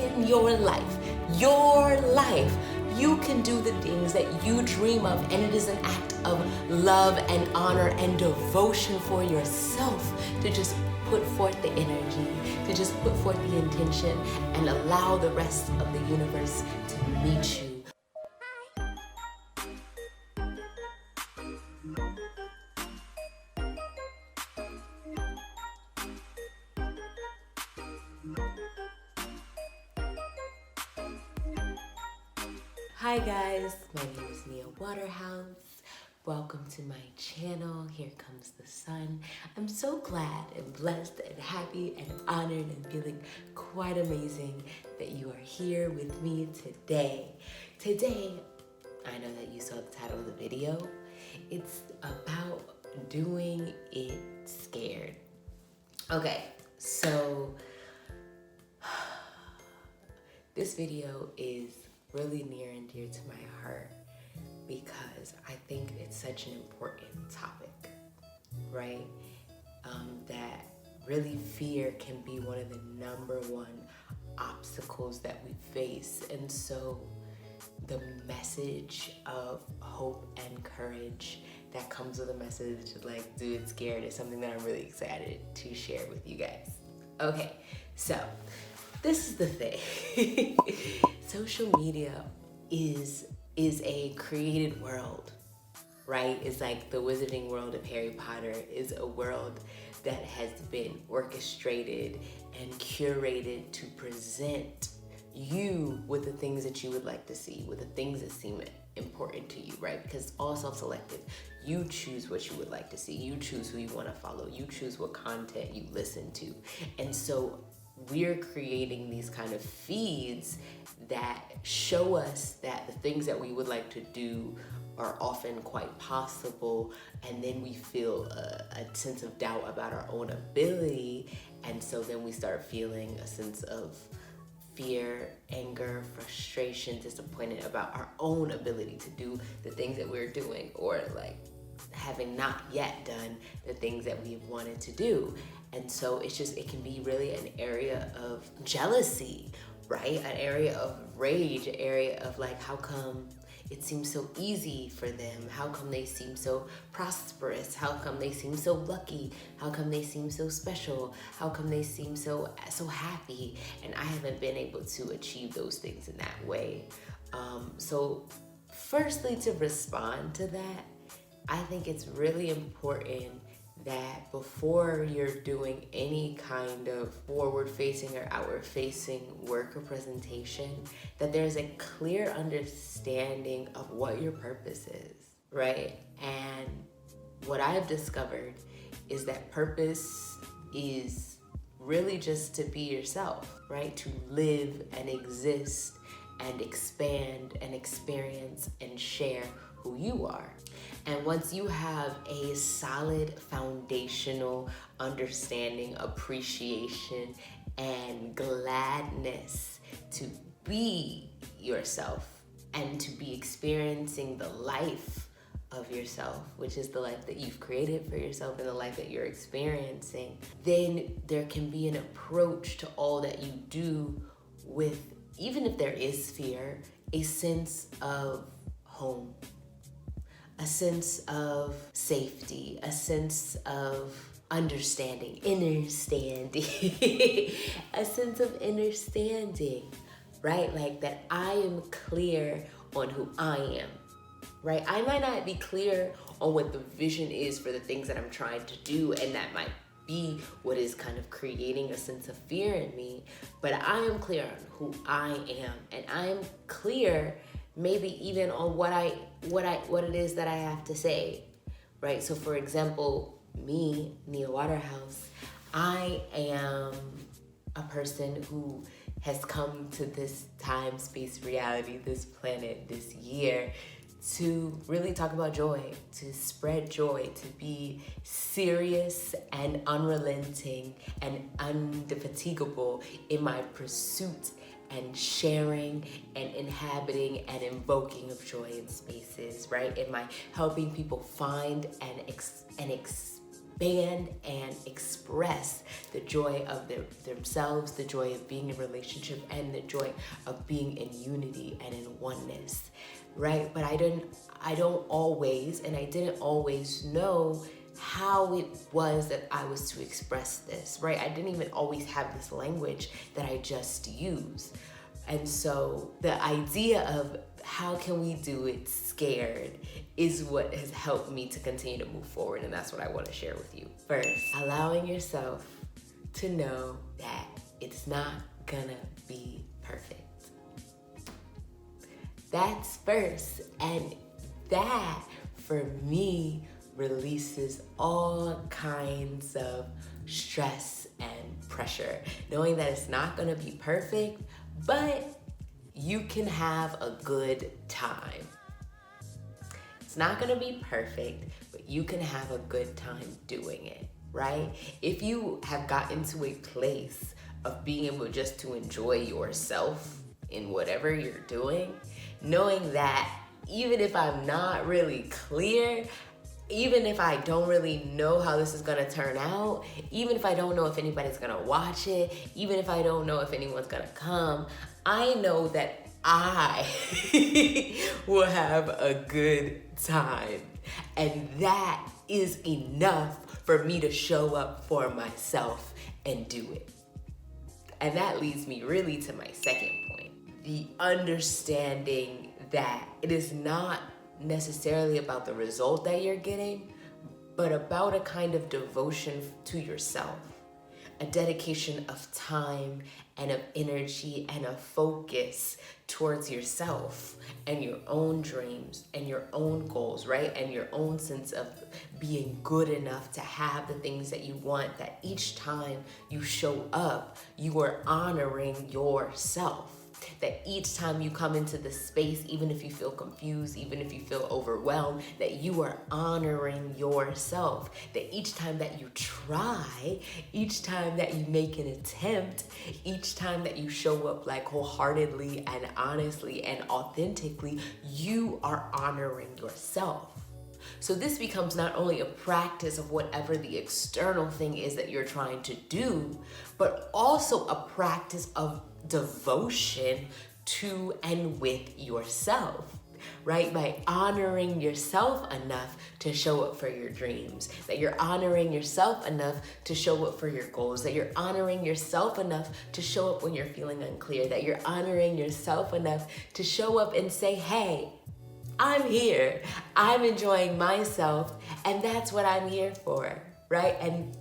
in your life. Your life. You can do the things that you dream of, and it is an act of love and honor and devotion for yourself to just put forth the energy, to just put forth the intention, and allow the rest of the universe to meet you. Hi guys, my name is Nia Waterhouse. Welcome to my channel. Here comes the sun. I'm so glad and blessed and happy and honored and feeling quite amazing that you are here with me today. Today, I know that you saw the title of the video. It's about doing it scared. Okay, so this video is really near and dear to my heart because I think it's such an important topic, right? That really fear can be one of the number one obstacles that we face. And so the message of hope and courage that comes with a message like do it scared is something that I'm really excited to share with you guys. Okay, so this is the thing. Social media is a created world, right? It's like the wizarding world of Harry Potter is a world that has been orchestrated and curated to present you with the things that you would like to see, with the things that seem important to you, right? Because it's all self-selective. You choose what you would like to see. You choose who you want to follow. You choose what content you listen to. And so we're creating these kind of feeds that show us that the things that we would like to do are often quite possible, and then we feel a sense of doubt about our own ability, and so then we start feeling a sense of fear, anger, frustration, disappointed about our own ability to do the things that we're doing, or like having not yet done the things that we have wanted to do. And so it can be really an area of jealousy, right? An area of rage, an area of like, how come it seems so easy for them? How come they seem so prosperous? How come they seem so lucky? How come they seem so special? How come they seem so happy? And I haven't been able to achieve those things in that way. So firstly, to respond to that, I think it's really important that before you're doing any kind of forward-facing or outward-facing work or presentation, that there's a clear understanding of what your purpose is, right? And what I've discovered is that purpose is really just to be yourself, right? To live and exist and expand and experience and share who you are. And once you have a solid foundational understanding, appreciation, and gladness to be yourself and to be experiencing the life of yourself, which is the life that you've created for yourself and the life that you're experiencing, then there can be an approach to all that you do with, even if there is fear, a sense of home, a sense of safety, a sense of understanding, a sense of understanding, right? Like that I am clear on who I am, right? I might not be clear on what the vision is for the things that I'm trying to do, and that might be what is kind of creating a sense of fear in me, but I am clear on who I am, and I am clear maybe even on what it is that I have to say, right? So for example, me, Nia Waterhouse, I am a person who has come to this time, space, reality, this planet, this year, to really talk about joy, to spread joy, to be serious and unrelenting and indefatigable in my pursuit and sharing and inhabiting and invoking of joy in spaces, right? In my helping people find and expand and express the joy of themselves, the joy of being in relationship, and the joy of being in unity and in oneness, right? But I didn't always know how it was that I was to express this, right? I didn't even always have this language that I just use. And so the idea of how can we do it scared is what has helped me to continue to move forward. And that's what I want to share with you. First, allowing yourself to know that it's not gonna be perfect. That's first. And that, for me, releases all kinds of stress and pressure. Knowing that it's not gonna be perfect, but you can have a good time. It's not gonna be perfect, but you can have a good time doing it, right? If you have gotten to a place of being able just to enjoy yourself in whatever you're doing, knowing that even if I'm not really clear, even if I don't really know how this is gonna turn out, even if I don't know if anybody's gonna watch it, even if I don't know if anyone's gonna come, I know that I will have a good time. And that is enough for me to show up for myself and do it. And that leads me really to my second point. The understanding that it is not necessarily about the result that you're getting, but about a kind of devotion to yourself, a dedication of time and of energy and a focus towards yourself and your own dreams and your own goals, right? And your own sense of being good enough to have the things that you want, that each time you show up, you are honoring yourself. That each time you come into the space, even if you feel confused, even if you feel overwhelmed, that you are honoring yourself. That each time that you try, each time that you make an attempt, each time that you show up like wholeheartedly and honestly and authentically, you are honoring yourself. So this becomes not only a practice of whatever the external thing is that you're trying to do, but also a practice of devotion to and with yourself, right? By honoring yourself enough to show up for your dreams, that you're honoring yourself enough to show up for your goals, that you're honoring yourself enough to show up when you're feeling unclear, that you're honoring yourself enough to show up and say, hey, I'm here, I'm enjoying myself, and that's what I'm here for, right? And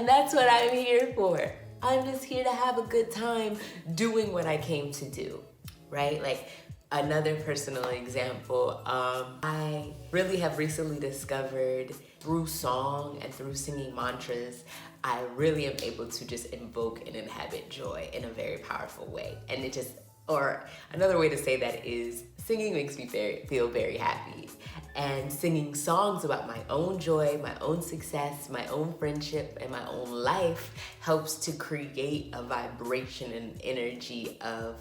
that's what I'm here for. I'm just here to have a good time doing what I came to do, right? Like another personal example, I really have recently discovered through song and through singing mantras, I really am able to just invoke and inhabit joy in a very powerful way. And it just, or another way to say that is singing makes me feel very happy. And singing songs about my own joy, my own success, my own friendship, and my own life helps to create a vibration and energy of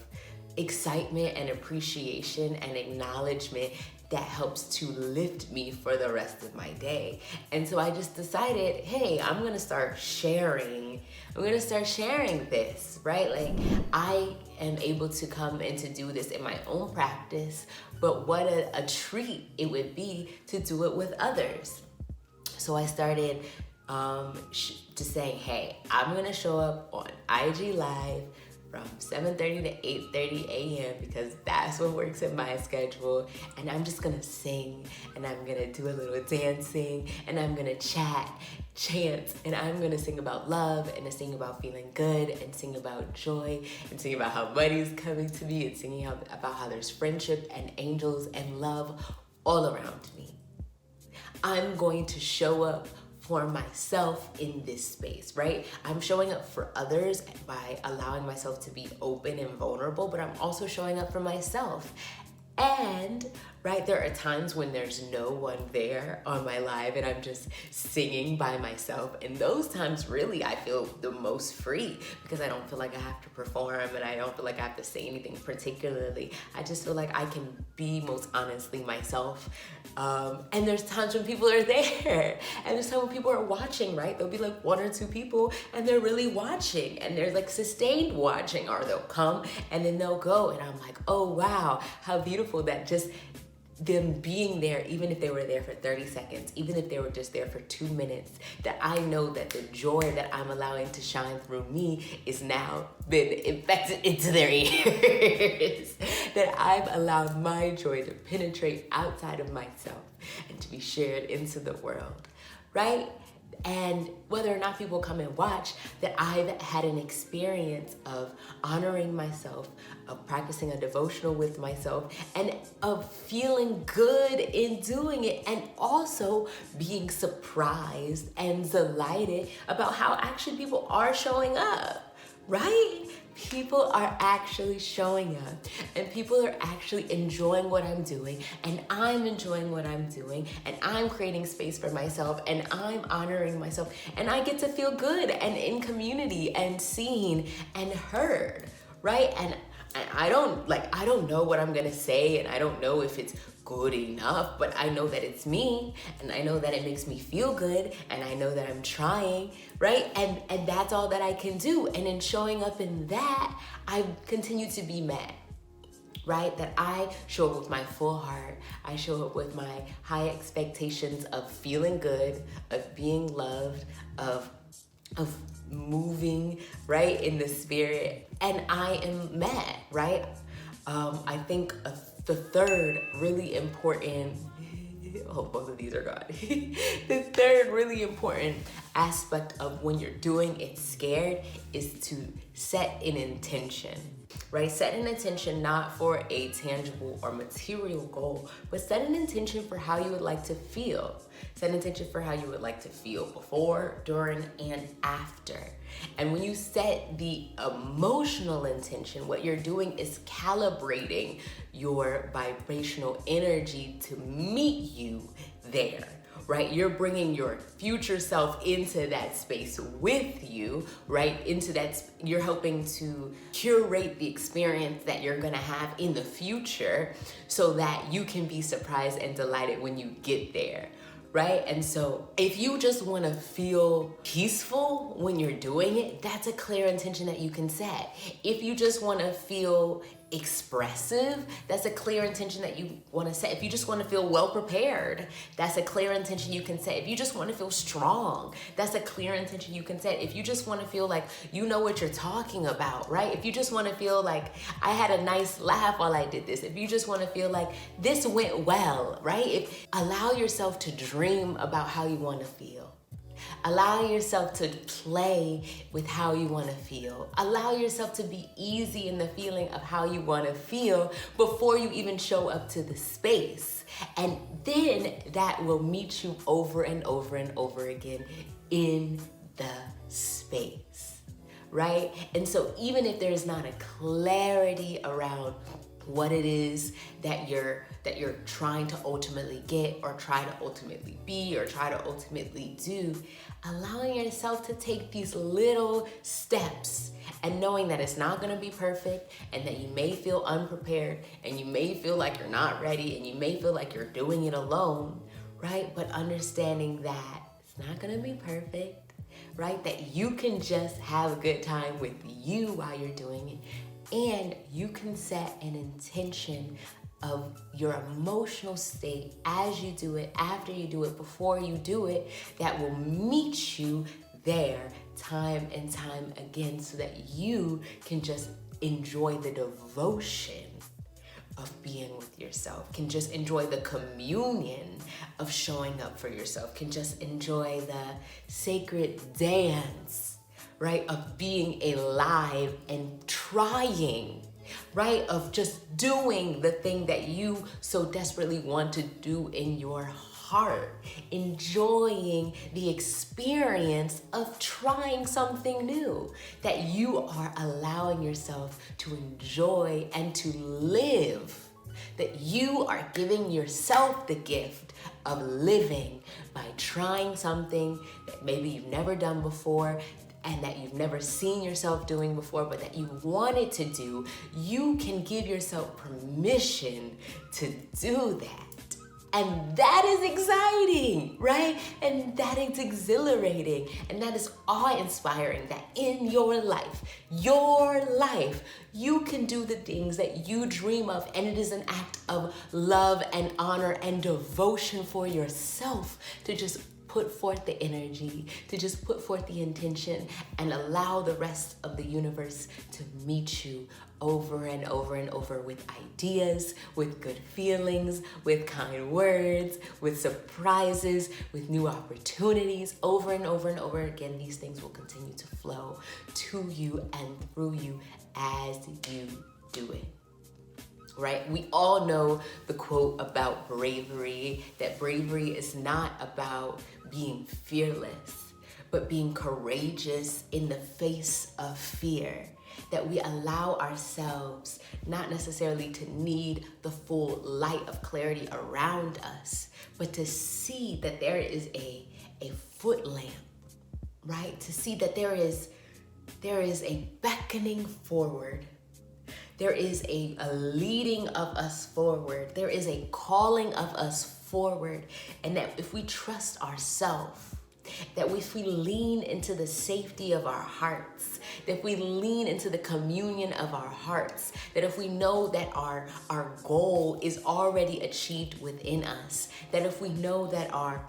excitement and appreciation and acknowledgement that helps to lift me for the rest of my day. And so I just decided, hey, I'm gonna start sharing this, right? Like I am able to come and to do this in my own practice, but what a treat it would be to do it with others. So I started just saying, hey, I'm gonna show up on IG Live from 7:30 to 8:30 a.m. because that's what works in my schedule. And I'm just gonna sing, and I'm gonna do a little dancing, and I'm gonna chant, and I'm gonna sing about love, and sing about feeling good, and sing about joy, and sing about how money's coming to me, and singing about how there's friendship and angels and love all around me. I'm going to show up for myself in this space, right? I'm showing up for others by allowing myself to be open and vulnerable, but I'm also showing up for myself. And right, there are times when there's no one there on my live and I'm just singing by myself. And those times really I feel the most free because I don't feel like I have to perform and I don't feel like I have to say anything particularly. I just feel like I can be most honestly myself. And there's times when people are there and there's times when people are watching, right? There'll be like one or two people and they're really watching and they're like sustained watching, or they'll come and then they'll go. And I'm like, oh wow, how beautiful that just them being there, even if they were there for 30 seconds, even if they were just there for 2 minutes, that I know that the joy that I'm allowing to shine through me is now been infected into their ears. That I've allowed my joy to penetrate outside of myself and to be shared into the world, right? And whether or not people come and watch, that I've had an experience of honoring myself, of practicing a devotional with myself, and of feeling good in doing it, and also being surprised and delighted about how actually people are showing up, right? People are actually showing up and people are actually enjoying what I'm doing, and I'm enjoying what I'm doing, and I'm creating space for myself, and I'm honoring myself, and I get to feel good and in community and seen and heard, right? And I don't know what I'm gonna say, and I don't know if it's good enough, but I know that it's me, and I know that it makes me feel good, and I know that I'm trying, right? And that's all that I can do. And in showing up in that, I continue to be met, right? That I show up with my full heart. I show up with my high expectations of feeling good, of being loved, of moving, right, in the spirit, and I am met, right? I think the third really important, oh, both of these are gone. The third really important aspect of when you're doing it scared is to set an intention, right? Set an intention not for a tangible or material goal, but set an intention for how you would like to feel. Set an intention for how you would like to feel before, during, and after. And when you set the emotional intention, what you're doing is calibrating your vibrational energy to meet you there, right? You're bringing your future self into that space with you, right? Into that, you're helping to curate the experience that you're gonna have in the future so that you can be surprised and delighted when you get there, right? And so if you just wanna feel peaceful when you're doing it, that's a clear intention that you can set. If you just wanna feel expressive, that's a clear intention that you want to set. If you just want to feel well prepared, that's a clear intention you can set. If you just want to feel strong, that's a clear intention you can set. If you just want to feel like you know what you're talking about, right? If you just want to feel like I had a nice laugh while I did this, if you just want to feel like this went well, right? Allow yourself to dream about how you want to feel. Allow yourself to play with how you want to feel. Allow yourself to be easy in the feeling of how you want to feel before you even show up to the space. And then that will meet you over and over and over again in the space, right? And so even if there's not a clarity around what it is that you're trying to ultimately get, or try to ultimately be, or try to ultimately do, allowing yourself to take these little steps and knowing that it's not gonna be perfect, and that you may feel unprepared, and you may feel like you're not ready, and you may feel like you're doing it alone, right? But understanding that it's not gonna be perfect, right? That you can just have a good time with you while you're doing it. And you can set an intention of your emotional state as you do it, after you do it, before you do it, that will meet you there time and time again, so that you can just enjoy the devotion of being with yourself, can just enjoy the communion of showing up for yourself, can just enjoy the sacred dance, right, of being alive and trying, right, of just doing the thing that you so desperately want to do in your heart, enjoying the experience of trying something new, that you are allowing yourself to enjoy and to live That you are giving yourself the gift of living by trying something that maybe you've never done before and that you've never seen yourself doing before, but that you wanted to do. You can give yourself permission to do that. And that is exciting, right? And that is exhilarating. And that is awe-inspiring that in your life, you can do the things that you dream of. And it is an act of love and honor and devotion for yourself to just put forth the energy, to just put forth the intention and allow the rest of the universe to meet you over and over and over with ideas, with good feelings, with kind words, with surprises, with new opportunities. Over and over and over again, these things will continue to flow to you and through you as you do it. Right? We all know the quote about bravery, that bravery is not about being fearless, but being courageous in the face of fear. That we allow ourselves not necessarily to need the full light of clarity around us, but to see that there is a foot lamp, right? To see that there is a beckoning forward. There is a leading of us forward. There is a calling of us forward. And that if we trust ourselves, that if we lean into the safety of our hearts, that if we lean into the communion of our hearts, that if we know that our goal is already achieved within us, that if we know that our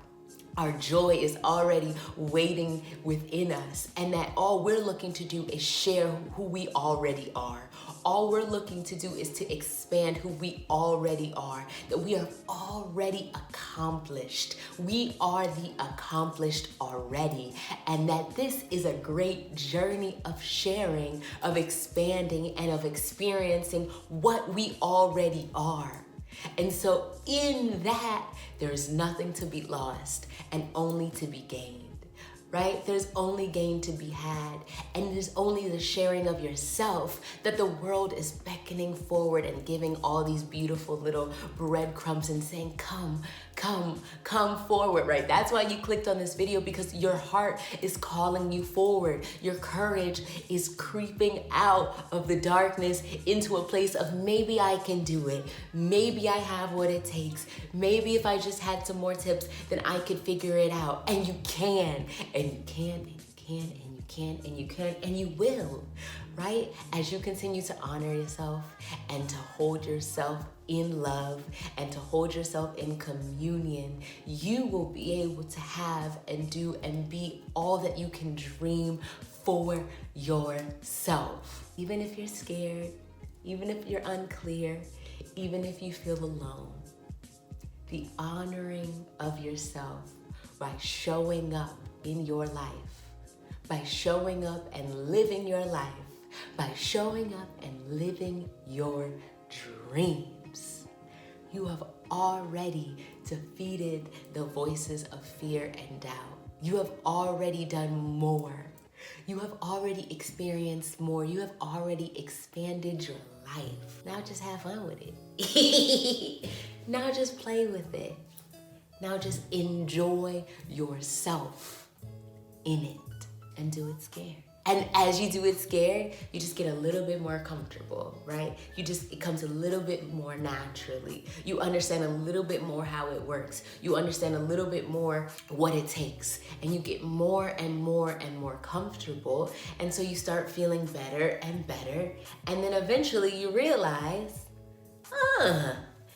joy is already waiting within us, and that all we're looking to do is share who we already are. All we're looking to do is to expand who we already are, that we are already accomplished. We are the accomplished already, and that this is a great journey of sharing, of expanding, and of experiencing what we already are. And so in that, there's nothing to be lost and only to be gained. Right? There's only gain to be had, and it is only the sharing of yourself that the world is beckoning forward and giving all these beautiful little breadcrumbs and saying, come forward, right? That's why you clicked on this video, because your heart is calling you forward. Your courage is creeping out of the darkness into a place of maybe I can do it. Maybe I have what it takes. Maybe if I just had some more tips, then I could figure it out. And you can. And you can, and you can, and you can, and you can, and you will, right? As you continue to honor yourself and to hold yourself in love and to hold yourself in communion, you will be able to have and do and be all that you can dream for yourself. Even if you're scared, even if you're unclear, even if you feel alone, the honoring of yourself by showing up in your life, by showing up and living your life, by showing up and living your dreams. You have already defeated the voices of fear and doubt. You have already done more. You have already experienced more. You have already expanded your life. Now just have fun with it. Now just play with it. Now just enjoy yourself in it and do it scared. And as you do it scared, you just get a little bit more comfortable, right? It comes a little bit more naturally. You understand a little bit more how it works. You understand a little bit more what it takes. And you get more and more and more comfortable. And so you start feeling better and better. And then eventually you realize,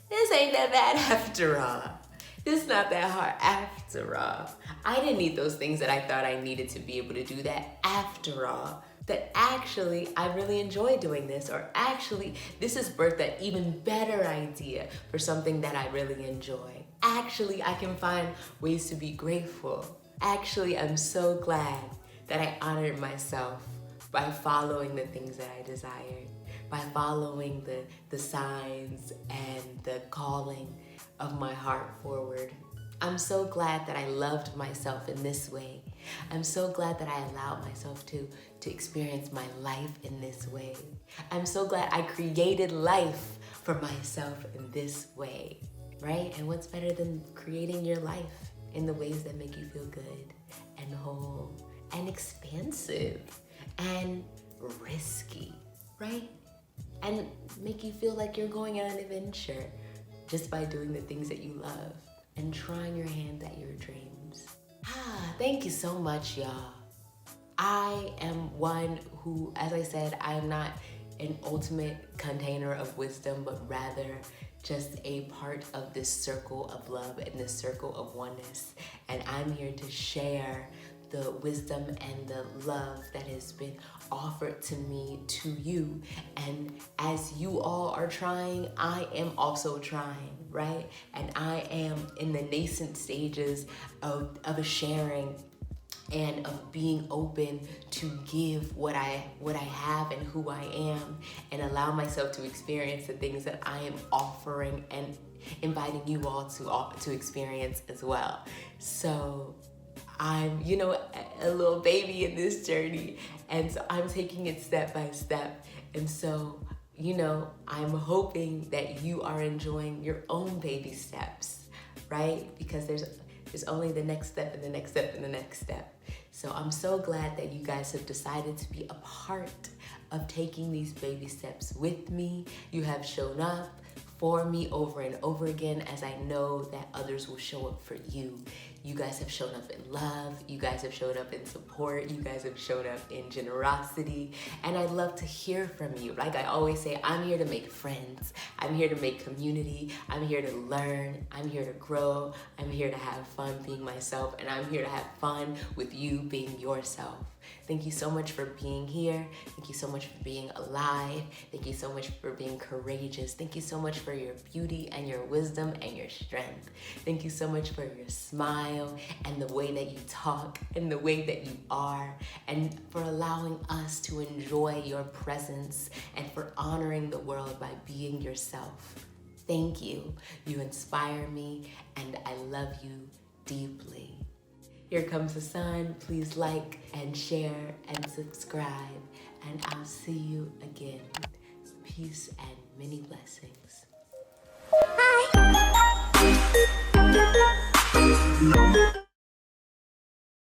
this ain't that bad after all. It's not that hard after all. I didn't need those things that I thought I needed to be able to do that after all. That actually, I really enjoy doing this, or actually, this has birthed an even better idea for something that I really enjoy. Actually, I can find ways to be grateful. Actually, I'm so glad that I honored myself by following the things that I desired, by following the signs and the calling of my heart forward. I'm so glad that I loved myself in this way. I'm so glad that I allowed myself to experience my life in this way. I'm so glad I created life for myself in this way, right? And what's better than creating your life in the ways that make you feel good and whole and expansive and risky, right? And make you feel like you're going on an adventure just by doing the things that you love and trying your hand at your dreams. Thank you so much, y'all. I am one who, as I said, I am not an ultimate container of wisdom, but rather just a part of this circle of love and this circle of oneness. And I'm here to share the wisdom and the love that has been offered to me to you. And as you all are trying, I am also trying, right? And I am in the nascent stages of a sharing and of being open to give what I have and who I am, and allow myself to experience the things that I am offering and inviting you all to experience as well. So I'm, a little baby in this journey, and so I'm taking it step by step. And so, I'm hoping that you are enjoying your own baby steps, right? Because there's only the next step and the next step and the next step. So I'm so glad that you guys have decided to be a part of taking these baby steps with me. You have shown up for me over and over again, as I know that others will show up for you. You guys have shown up in love. You guys have showed up in support. You guys have showed up in generosity. And I'd love to hear from you. Like I always say, I'm here to make friends. I'm here to make community. I'm here to learn. I'm here to grow. I'm here to have fun being myself. And I'm here to have fun with you being yourself. Thank you so much for being here. Thank you so much for being alive. Thank you so much for being courageous. Thank you so much for your beauty and your wisdom and your strength. Thank you so much for your smile and the way that you talk and the way that you are, and for allowing us to enjoy your presence and for honoring the world by being yourself. Thank you. You inspire me, and I love you deeply. Here comes the sun. Please like and share and subscribe, and I'll see you again. Peace and many blessings. Bye.